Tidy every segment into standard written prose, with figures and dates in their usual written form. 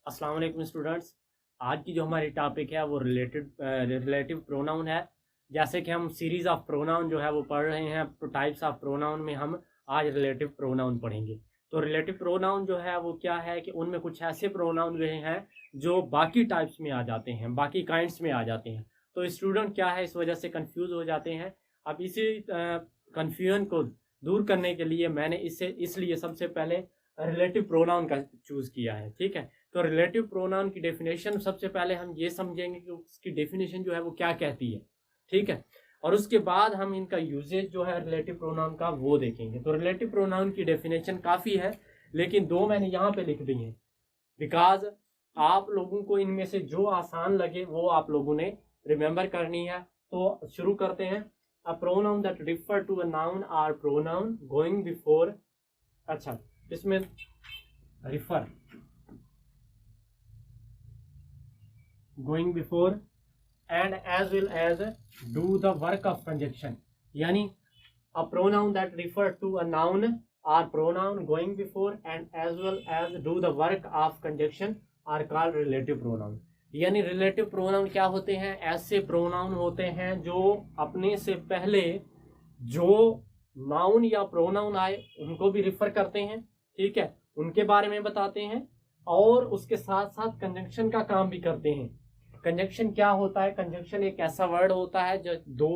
अस्सलाम वालेकुम स्टूडेंट्स। आज की जो हमारी टॉपिक है वो रिलेटिव प्रोनाउन है। जैसे कि हम सीरीज ऑफ प्रोनाउन जो है वो पढ़ रहे हैं, तो टाइप्स ऑफ प्रोनाउन में हम आज रिलेटिव प्रोनाउन पढ़ेंगे। तो रिलेटिव प्रोनाउन जो है वो क्या है कि उनमें कुछ ऐसे प्रोनाउन हुए हैं जो बाकी टाइप्स में आ जाते हैं, बाकी काइंड्स में आ जाते हैं। तो स्टूडेंट क्या है इस वजह से कंफ्यूज हो जाते हैं। अब इसी कंफ्यूजन को दूर करने के लिए मैंने इसलिए सबसे पहले रिलेटिव प्रोनाउन का चूज किया है। ठीक है, तो रिलेटिव प्रोनाउन की डेफिनेशन सबसे पहले हम ये समझेंगे कि उसकी डेफिनेशन जो है वो क्या कहती है। ठीक है, और उसके बाद हम इनका यूजेज जो है रिलेटिव प्रोनाउन का वो देखेंगे। तो रिलेटिव प्रोनाउन की डेफिनेशन काफ़ी है, लेकिन दो मैंने यहाँ पे लिख दी हैं बिकॉज आप लोगों को इनमें से जो आसान लगे वो आप लोगों ने रिमेंबर करनी है। तो शुरू करते हैं। A pronoun that refer to a noun or pronoun going before. अच्छा, इसमें refer going before and as well as do the work of conjunction, यानी a pronoun that refer to a noun or pronoun going before and as well as do the work of conjunction are called relative pronoun. यानी relative pronoun क्या होते हैं? ऐसे pronoun होते हैं जो अपने से पहले जो नाउन या प्रोनाउन आए उनको भी रिफर करते हैं। ठीक है, उनके बारे में बताते हैं और उसके साथ साथ कंजंक्शन का काम भी करते हैं। कंजंक्शन क्या होता है? कंजंक्शन एक ऐसा वर्ड होता है जो दो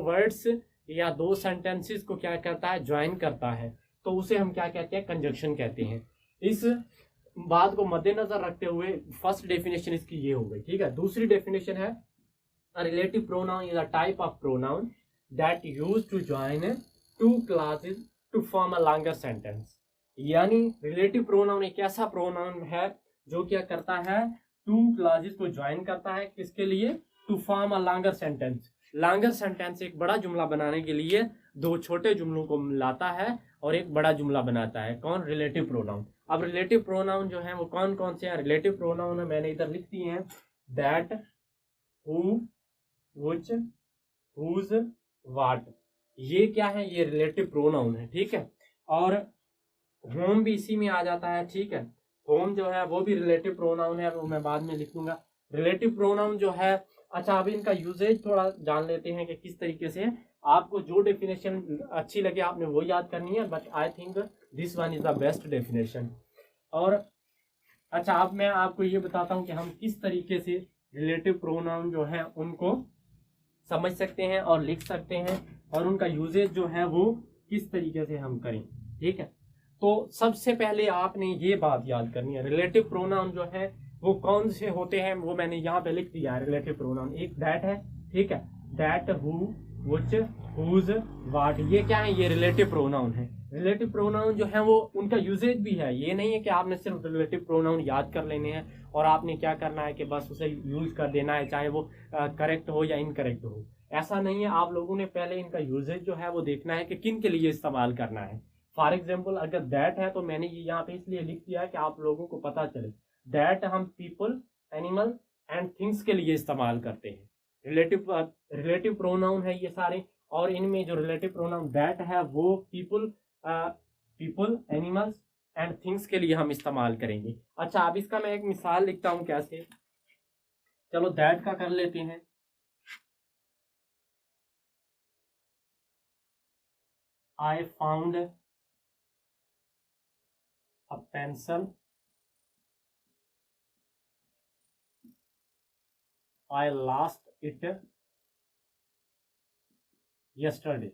वर्ड्स या दो सेंटेंसेस को क्या करता है? ज्वाइन करता है। तो उसे हम क्या कहते हैं? कंजंक्शन कहते हैं। इस बात को मद्देनजर रखते हुए फर्स्ट डेफिनेशन इसकी ये हो गई। ठीक है, दूसरी डेफिनेशन है relative pronoun is a type of pronoun that use to join two clauses to form a longer sentence. यानी रिलेटिव प्रोनाउन एक ऐसा प्रोनाउन है जो क्या करता है? टू क्लासेस को ज्वाइन करता है। किसके लिए? To form a longer sentence. Longer sentence एक बड़ा जुमला बनाने के लिए दो छोटे जुमलों को मिलाता है और एक बड़ा जुमला बनाता है। कौन? Relative pronoun. अब रिलेटिव प्रोनाउन जो है वो कौन कौन से हैं? रिलेटिव प्रोनाउन मैंने इधर लिख दिए हैं। That, who, which, whose, what. ये क्या है? ये रिलेटिव प्रोनाउन है। ठीक है, और होम भी इसी में आ जाता है। ठीक है, होम जो है वो भी रिलेटिव प्रोनाउन है, वो मैं बाद में लिख दूंगा। रिलेटिव प्रोनाउन जो है, अच्छा अब इनका यूजेज थोड़ा जान लेते हैं कि किस तरीके से। आपको जो डेफिनेशन अच्छी लगे आपने वो याद करनी है, but I think this one is the best definition. और अच्छा, अब मैं आपको ये बताता हूँ कि हम किस तरीके से रिलेटिव प्रोनाउन जो है उनको समझ सकते हैं और लिख सकते हैं, और उनका यूजेज जो है वो किस तरीके से हम करें। ठीक है, तो सबसे पहले आपने ये बात याद करनी है, रिलेटिव प्रोनाउन जो है वो कौन से होते हैं वो मैंने यहाँ पे लिख दिया है। रिलेटिव प्रोनाउन एक दैट है। ठीक है, that, who, which, whose, what, ये क्या है? ये रिलेटिव प्रोनाउन है। रिलेटिव प्रोनाउन जो है वो उनका यूजेज भी है। ये नहीं है कि आपने सिर्फ रिलेटिव प्रोनाउन याद कर लेने हैं और आपने क्या करना है कि बस उसे यूज कर देना है, चाहे वो करेक्ट हो या इनकरेक्ट हो। ऐसा नहीं है, आप लोगों ने पहले इनका यूजेज जो है वो देखना है कि किन के लिए इस्तेमाल करना है। फॉर एग्जाम्पल अगर दैट है तो मैंने ये यहाँ पे इसलिए लिख दिया है कि आप लोगों को पता चले। दैट हम पीपल, एनिमल एंड थिंग्स के लिए इस्तेमाल करते हैं। रिलेटिव प्रोनाउन है ये सारे, और इनमें जो रिलेटिव प्रोनाउन दैट है वो पीपल, एनिमल्स एंड थिंग्स के लिए हम इस्तेमाल करेंगे। अच्छा, अब इसका मैं एक मिसाल लिखता हूं कैसे। चलो दैट का कर लेते हैं। आई found a pencil, I lost it yesterday.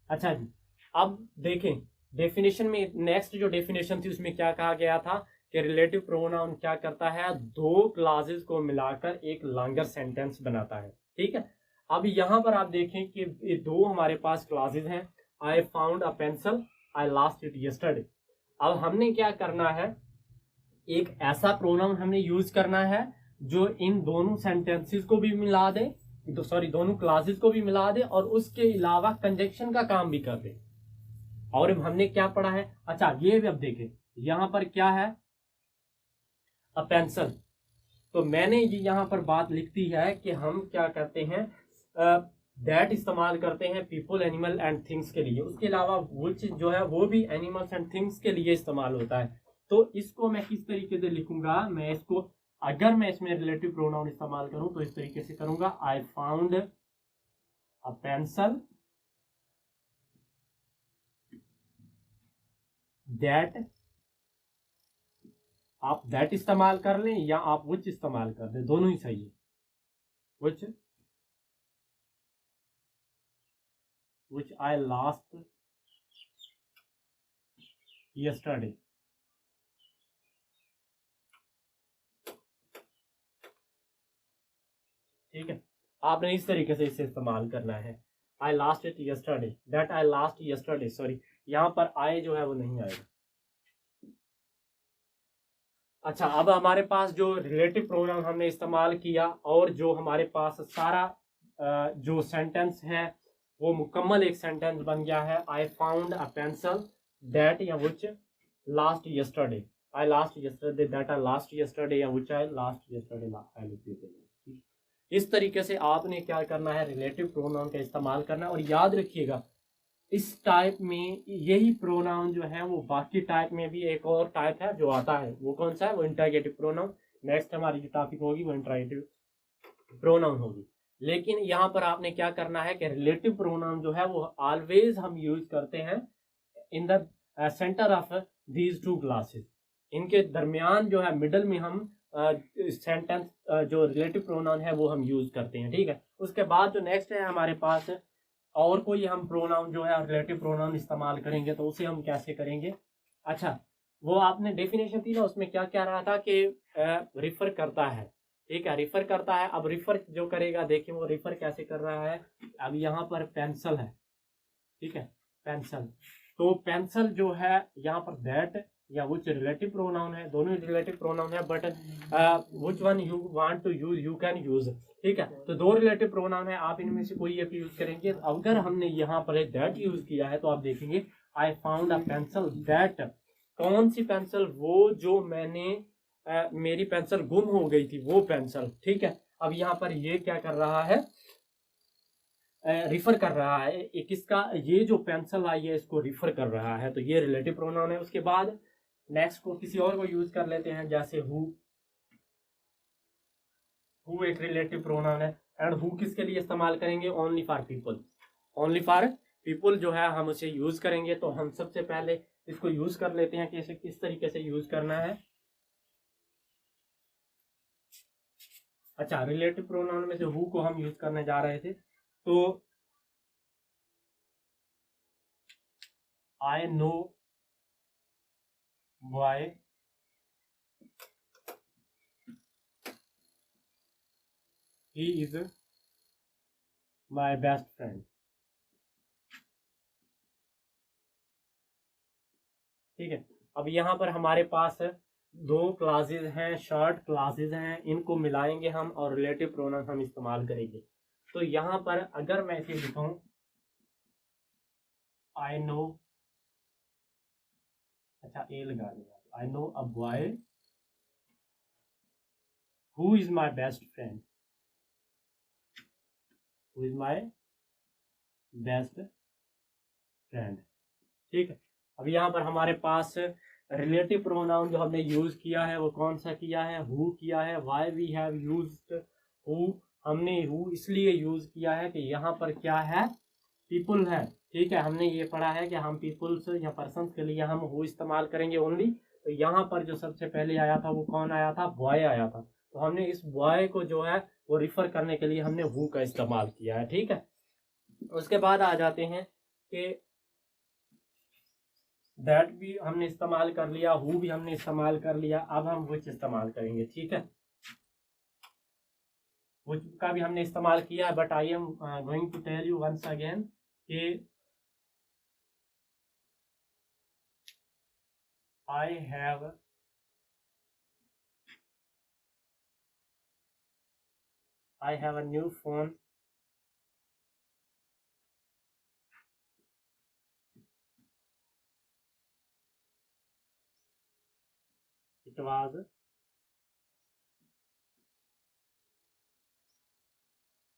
अच्छा जी, अब देखें डेफिनेशन में, नेक्स्ट जो डेफिनेशन थी उसमें क्या कहा गया था कि रिलेटिव प्रोनाउन क्या करता है? दो क्लासेस को मिलाकर एक लॉन्गर सेंटेंस बनाता है। ठीक है, अब यहाँ पर आप देखें कि ये दो हमारे पास क्लासेस हैं। आई found a pencil, I lost it yesterday. अब हमने क्या करना है? एक ऐसा प्रोनाउन हमने यूज करना है जो इन दोनों सेंटेंसेस को भी मिला दे, दोनों क्लासेस को भी मिला दे और उसके अलावा कंजक्शन का काम भी कर दे। और हमने क्या पढ़ा है? अच्छा, ये भी अब देखें, यहां पर क्या है? A pencil. तो मैंने ये यहां पर बात लिख दी है कि हम क्या करते हैं, दैट इस्तेमाल करते हैं पीपल, एनिमल एंड थिंग्स के लिए। उसके अलावा विच जो है वो भी एनिमल्स एंड थिंग्स के लिए इस्तेमाल होता है। तो इसको मैं किस तरीके से लिखूंगा, मैं इसको अगर मैं इसमें रिलेटिव प्रोनाउन इस्तेमाल करूं तो इस तरीके से करूंगा, आई फाउंड अ पेंसिल दैट, आप दैट इस्तेमाल कर लें या आप विच इस्तेमाल कर दें, दोनों ही सही है। विच which I lost yesterday। ठीक है, आपने इस तरीके से इसे इस्तेमाल करना है। I lost it yesterday, that I lost yesterday, sorry यहाँ पर I जो है वो नहीं आएगा। अच्छा, अब हमारे पास जो रिलेटिव प्रोनाउन हमने इस्तेमाल किया और जो हमारे पास सारा जो सेंटेंस है वो मुकम्मल एक सेंटेंस बन गया है। I found a pencil that या which last yesterday, I last yesterday, that I last yesterday या which I last yesterday, I repeated. इस तरीके से आपने क्या करना है, रिलेटिव प्रोनाउन का इस्तेमाल करना है। और याद रखिएगा इस टाइप में यही प्रोनाउन जो है वो बाकी टाइप में भी एक और टाइप है जो आता है, वो कौन सा है, वो इंटरोगेटिव प्रोनाउन। नेक्स्ट हमारी जो टॉपिक होगी वो इंटरोगेटिव प्रोनाउन होगी। लेकिन यहाँ पर आपने क्या करना है कि रिलेटिव प्रोनाउन जो है वो ऑलवेज हम यूज करते हैं in the centre of these two classes, इनके दरमियान जो है मिडल में हम सेंटेंस जो रिलेटिव प्रोनाउन है वो हम यूज करते हैं। ठीक है, उसके बाद जो नेक्स्ट है हमारे पास और कोई हम प्रोनाउन जो है रिलेटिव प्रोनाउन इस्तेमाल करेंगे तो उसे हम कैसे करेंगे। अच्छा, वो आपने डेफिनेशन थी ना, उसमें क्या क्या रहा था कि रिफर करता है। ठीक है, रिफर करता है। अब रिफर जो करेगा, देखिए वो रिफर कैसे कर रहा है। अब यहाँ पर पेंसिल है, ठीक है, पेंसिल, तो पेंसिल जो है यहाँ पर दैट या विच रिलेटिव प्रोनाउन है, दोनों ही रिलेटिव प्रोनाउन है, but which one you want to use you can use. ठीक है, तो दो रिलेटिव प्रोनाउन है, आप इनमें से कोई एक यूज करेंगे। अगर हमने यहाँ पर दैट यूज किया है तो आप देखेंगे आई फाउंड अ पेंसिल दैट, कौन सी पेंसिल, वो जो मैंने मेरी पेंसिल गुम हो गई थी वो पेंसिल। ठीक है, अब यहाँ पर ये क्या कर रहा है, रिफर कर रहा है, किसका, ये जो पेंसिल आई है इसको रिफर कर रहा है, तो ये रिलेटिव प्रोनाउन है। उसके बाद नेक्स्ट को किसी और को यूज कर लेते हैं, जैसे हु एक रिलेटिव प्रोनाउन है। एंड हु किसके लिए इस्तेमाल करेंगे, only for people, only for people जो है हम उसे यूज करेंगे। तो हम सबसे पहले इसको यूज कर लेते हैं कि इसे किस तरीके से यूज करना है। अच्छा, रिलेटिव प्रोनाउन में से हु को हम यूज करने जा रहे थे, तो I know boy he is my best friend. ठीक है, अब यहाँ पर हमारे पास दो क्लासेज हैं, शॉर्ट क्लासेज हैं, इनको मिलाएंगे हम और रिलेटिव प्रोनाउन हम इस्तेमाल करेंगे। तो यहाँ पर अगर मैं इसे लिखूं, आई नो, अच्छा ए लगा दिया, I know a boy who is my best friend, who is my best friend. ठीक है, अब यहाँ पर हमारे पास रिलेटिव प्रोनाउन जो हमने यूज किया है वो कौन सा किया है, हु किया है। Why we have used who, हमने हु इसलिए यूज किया है कि यहाँ पर क्या है, पीपल है। ठीक है, हमने ये पढ़ा है कि हम पीपल्स या पर्सन्स के लिए हम हु इस्तेमाल करेंगे ओनली। तो यहाँ पर जो सबसे पहले आया था वो कौन आया था, बॉय आया था। तो हमने इस बॉय को जो है वो रिफर करने के लिए हमने हु का इस्तेमाल किया है। ठीक है, उसके बाद आ जाते हैं कि दैट भी हमने इस्तेमाल कर लिया, हु भी हमने इस्तेमाल कर लिया, अब हम विच इस्तेमाल करेंगे। ठीक है, विच का भी हमने इस्तेमाल किया है, but I am going to tell you once again कि I have a new phone. It was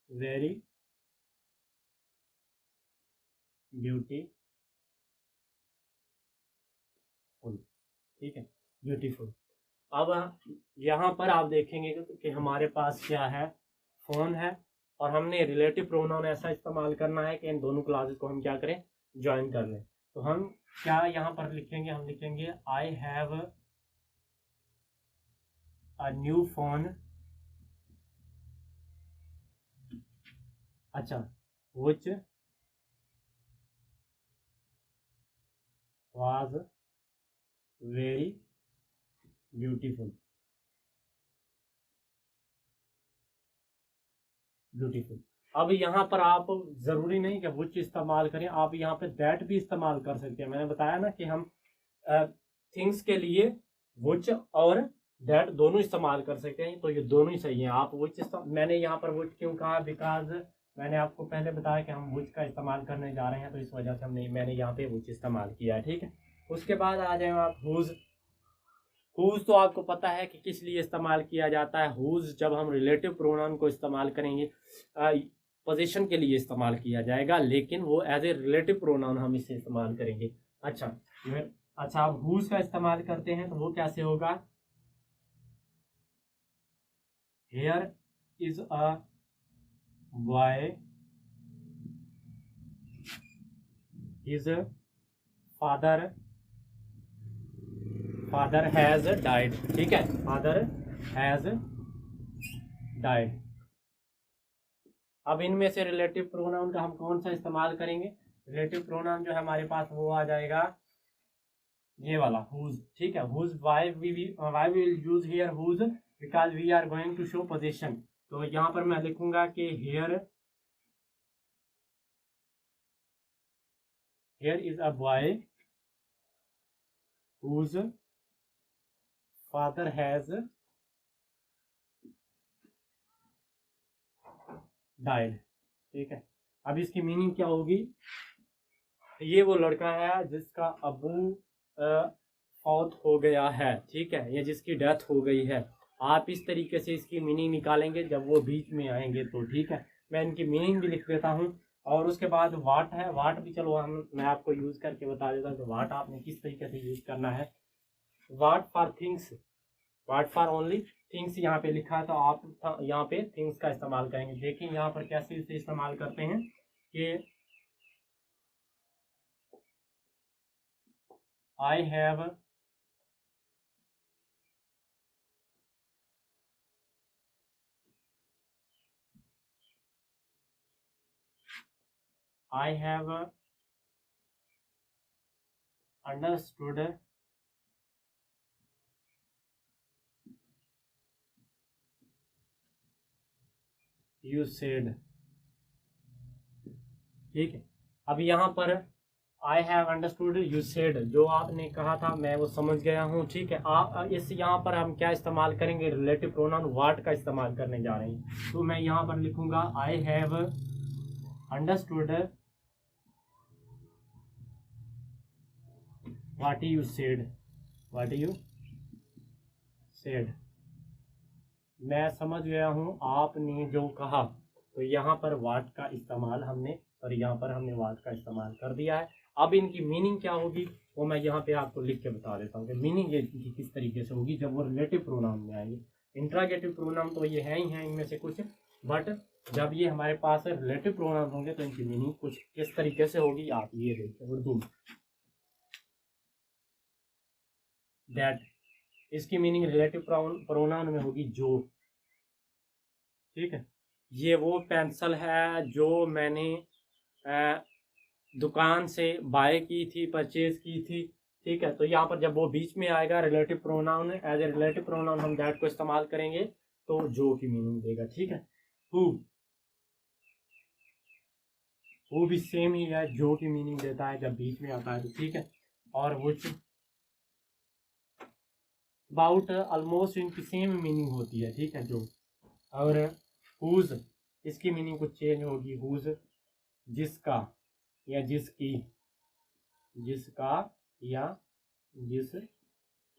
very beautiful, ठीक है, ब्यूटीफुल। अब यहाँ पर आप देखेंगे कि हमारे पास क्या है, फोन है, और हमने रिलेटिव प्रोनाउन ऐसा इस्तेमाल करना है कि इन दोनों क्लासेस को हम क्या करें, ज्वाइन कर लें। तो हम क्या यहाँ पर लिखेंगे, हम लिखेंगे I have a new phone, अच्छा, which was very beautiful, beautiful. अब यहाँ पर आप जरूरी नहीं कि विच इस्तेमाल करें, आप यहाँ पे दैट भी इस्तेमाल कर सकते हैं। मैंने बताया ना कि हम थिंग्स के लिए विच और दैट दोनों इस्तेमाल कर सकते हैं, तो ये दोनों ही सही है। आप विच, मैंने यहाँ पर विच क्यों कहा, बिकॉज मैंने आपको पहले बताया कि हम विच का इस्तेमाल करने जा रहे हैं, तो इस वजह से मैंने यहाँ पे विच इस्तेमाल किया है, ठीक है। उसके बाद आ जाए आप हुज। हुज तो आपको पता है कि किस लिए इस्तेमाल किया जाता है। हुज जब हम रिलेटिव प्रोनाउन को इस्तेमाल करेंगे, पोजीशन के लिए इस्तेमाल किया जाएगा, लेकिन वो एज ए रिलेटिव प्रोनाउन हम इसे इस्तेमाल करेंगे। अच्छा, अच्छा, आप हुज का इस्तेमाल करते हैं तो वो कैसे होगा, here is a boy, his father has died, ठीक है, फादर हैज डाइड। अब इनमें से रिलेटिव प्रोनाउन का हम कौन सा इस्तेमाल करेंगे, रिलेटिव प्रोनाउन जो है हमारे पास वो आ जाएगा ये वाला हुज, ठीक है। Whose, why we will use here whose, because we are going to show position. तो यहाँ पर मैं लिखूंगा कि here is a boy whose father has died, ठीक है। अब इसकी मीनिंग क्या होगी, ये वो लड़का है जिसका अबू फौत हो गया है, ठीक है, या जिसकी डेथ हो गई है। आप इस तरीके से इसकी मीनिंग निकालेंगे जब वो बीच में आएंगे, तो ठीक है। मैं इनकी मीनिंग भी लिख देता हूँ। और उसके बाद वाट है, वाट भी चलो मैं आपको यूज करके बता देता हूँ कि वाट आपने किस तरीके से यूज करना है। वाट for things, watt for only things यहाँ पे लिखा है, तो आप यहाँ पे थिंग्स का इस्तेमाल करेंगे। देखिए यहाँ पर कैसे इसे इस्तेमाल करते हैं कि I have understood you said, ठीक है। अब यहाँ पर I have understood you said, जो आपने कहा था मैं वो समझ गया हूँ, ठीक है। इस यहाँ पर हम क्या इस्तेमाल करेंगे, रिलेटिव प्रोनाउन वाट का इस्तेमाल करने जा रहे हैं। तो मैं यहाँ पर लिखूंगा I have understood what you said, what you said, मैं समझ गया हूँ आपने जो कहा। तो यहाँ पर वाट का इस्तेमाल हमने, और यहाँ पर हमने वाट का इस्तेमाल कर दिया है। अब इनकी मीनिंग क्या होगी वो मैं यहाँ पे आपको लिख के बता देता हूँ कि मीनिंग ये किस तरीके से होगी जब वो रिलेटिव प्रोनाउन में आएंगे। इंट्रागेटिव प्रोनाउन तो ये है ही है इनमें से कुछ, बट जब ये हमारे पास रिलेटिव प्रोनाउन होंगे तो इनकी मीनिंग कुछ किस तरीके से होगी, आप ये देखिए उर्दू में। दैट, इसकी मीनिंग रिलेटिव प्रोनाउन में होगी जो, ठीक है। ये वो पेंसिल है जो मैंने दुकान से बाय की थी, परचेज की थी, ठीक है। तो यहाँ पर जब वो बीच में आएगा relative pronoun, as a relative pronoun हम दैट को इस्तेमाल करेंगे तो जो की मीनिंग देगा, ठीक है। हु भी सेम ही है, जो की मीनिंग देता है जब बीच में आता है, तो ठीक है। और व्हिच, अबाउट, ऑलमोस्ट इनकी सेम मीनिंग होती है, ठीक है, जो। और हुज, इसकी मीनिंग कुछ चेंज होगी, हुज जिसका या जिसकी, जिसका या जिसकी,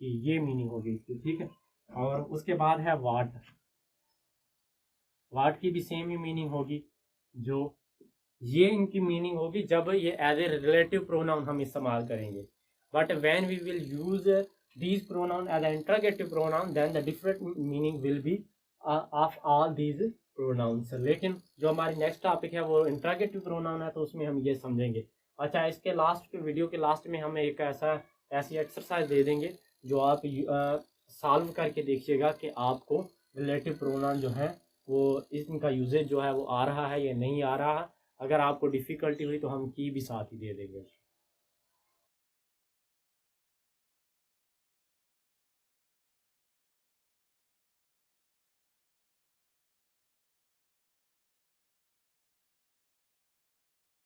ये मीनिंग होगी इसकी, ठीक है। और उसके बाद है वाट, वाट की भी सेम ही मीनिंग होगी, जो ये इनकी मीनिंग होगी जब ये एज ए रिलेटिव प्रोनाउन हम इस्तेमाल करेंगे. But when we will use these pronoun as an interrogative pronoun, then the different meaning will be of all these pronouns. लेकिन जो हमारी नेक्स्ट टॉपिक है वो इंटरोगेटिव प्रोनाउन है, तो उसमें हम ये समझेंगे. अच्छा, इसके लास्ट के वीडियो के लास्ट में हम एक ऐसी एक्सरसाइज दे देंगे जो आप सॉल्व करके देखिएगा कि आपको रिलेटिव प्रोनाउन जो है वो इनका यूजेज जो है वो आ रहा है या नहीं आ रहा है. अगर आपको डिफ़िकल्टी हुई तो हम की भी साथ ही दे देंगे.